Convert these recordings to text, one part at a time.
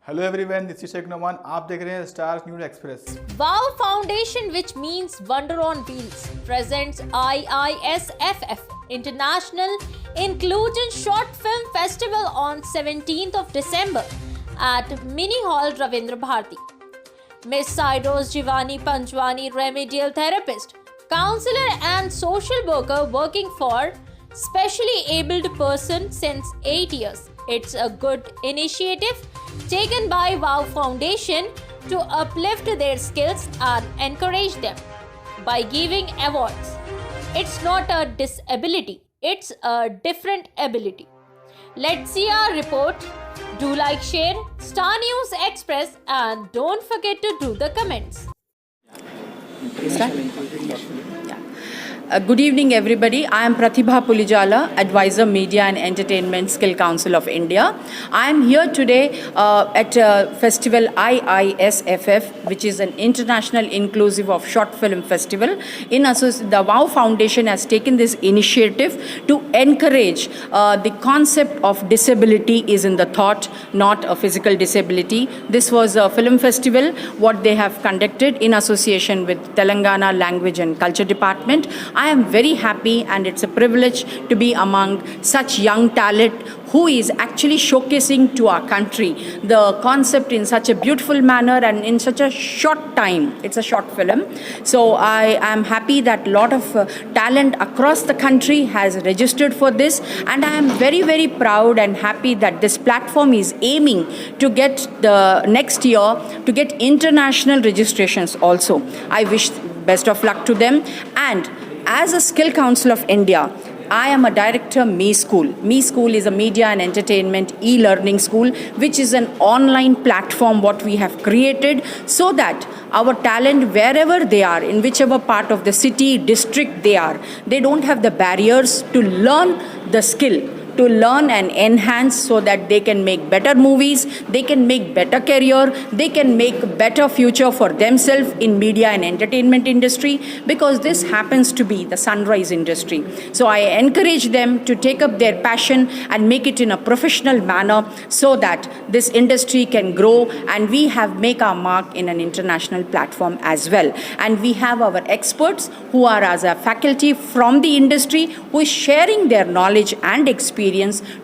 Hello everyone, this is Sheikh Noman. आप देख रहे हैं star news express. Wow Foundation, which means Wonder on Wheels, presents IISFF International Inclusion Short Film Festival on 17th of December at Mini Hall Ravindra Bharati. Miss Sairos Jivani Panchwani, remedial therapist, counselor and social worker working for specially abled person since 8 years. It's a good initiative taken by Wow Foundation to uplift their skills and encourage them by giving awards. It's not a disability, it's a different ability. Let's see our report. Do like, share Star News Express and don't forget to do the comments. Good evening, everybody. I am Pratibha Pulijala, Advisor Media and Entertainment Skill Council of India. I am here today at Festival IISFF, which is an international inclusive of short film festival. The Wow Foundation has taken this initiative to encourage the concept of disability is in the thought, not a physical disability. This was a film festival, what they have conducted in association with Telangana Language and Culture Department. I am very happy and it's a privilege to be among such young talent who is actually showcasing to our country the concept in such a beautiful manner and in such a short time. It's a short film. So I am happy that a lot of talent across the country has registered for this, and I am very, very proud and happy that this platform is aiming to get the next year to get international registrations also. I wish best of luck to them. And as a Skill Council of India, I am a director, Me School. Me School is a media and entertainment e-learning school, which is an online platform what we have created so that our talent, wherever they are, in whichever part of the city, district they are, they don't have the barriers to learn the skill, to learn and enhance so that they can make better movies, they can make better career, they can make better future for themselves in media and entertainment industry, because this happens to be the sunrise industry. So I encourage them to take up their passion and make it in a professional manner so that this industry can grow and we have make our mark in an international platform as well. And we have our experts who are as a faculty from the industry who is sharing their knowledge and experience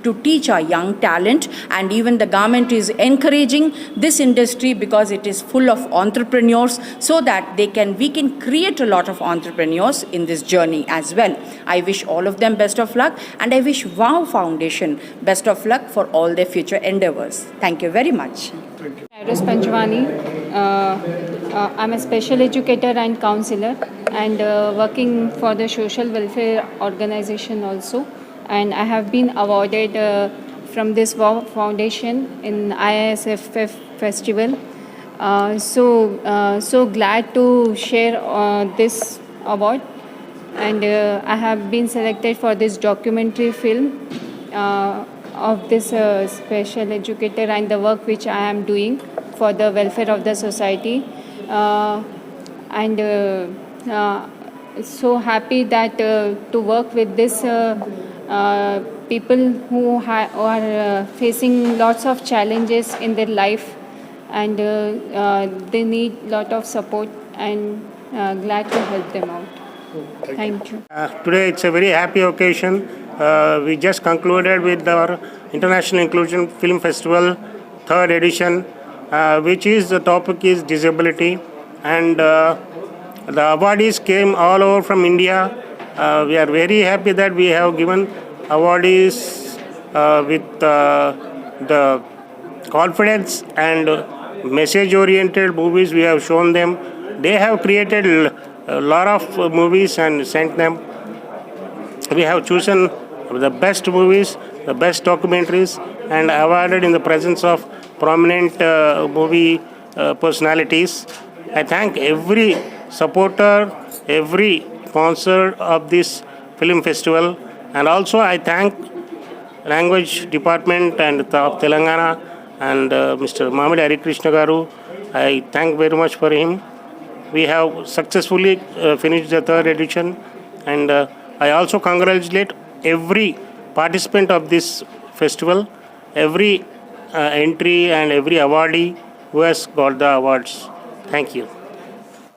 to teach our young talent. And even the government is encouraging this industry because it is full of entrepreneurs, so that we can create a lot of entrepreneurs in this journey as well. I wish all of them best of luck, and I wish Wow Foundation best of luck for all their future endeavors. Thank you very much. Sairos Panchwani. I'm a special educator and counselor, and working for the social welfare organization also. And I have been awarded from this Wow Foundation in IISFF festival. So glad to share this award, and I have been selected for this documentary film of this special educator and the work which I am doing for the welfare of the society. And so happy that to work with this people who are facing lots of challenges in their life, and they need lot of support, and glad to help them out. Thank you. Today it's a very happy occasion. We just concluded with our International Inclusion Film Festival 3rd edition, which is the topic is disability, and the awardees came all over from India. We are very happy that we have given awardees with the confidence and message-oriented movies we have shown them. They have created a lot of movies and sent them. We have chosen the best movies, the best documentaries, and awarded in the presence of prominent movie personalities. I thank every supporter, every sponsor of this film festival, and also I thank Language Department and of Telangana and Mr. Mamidi Harikrishna Garu. I thank very much for him. We have successfully finished the 3rd edition, and I also congratulate every participant of this festival, every entry and every awardee who has got the awards. Thank you.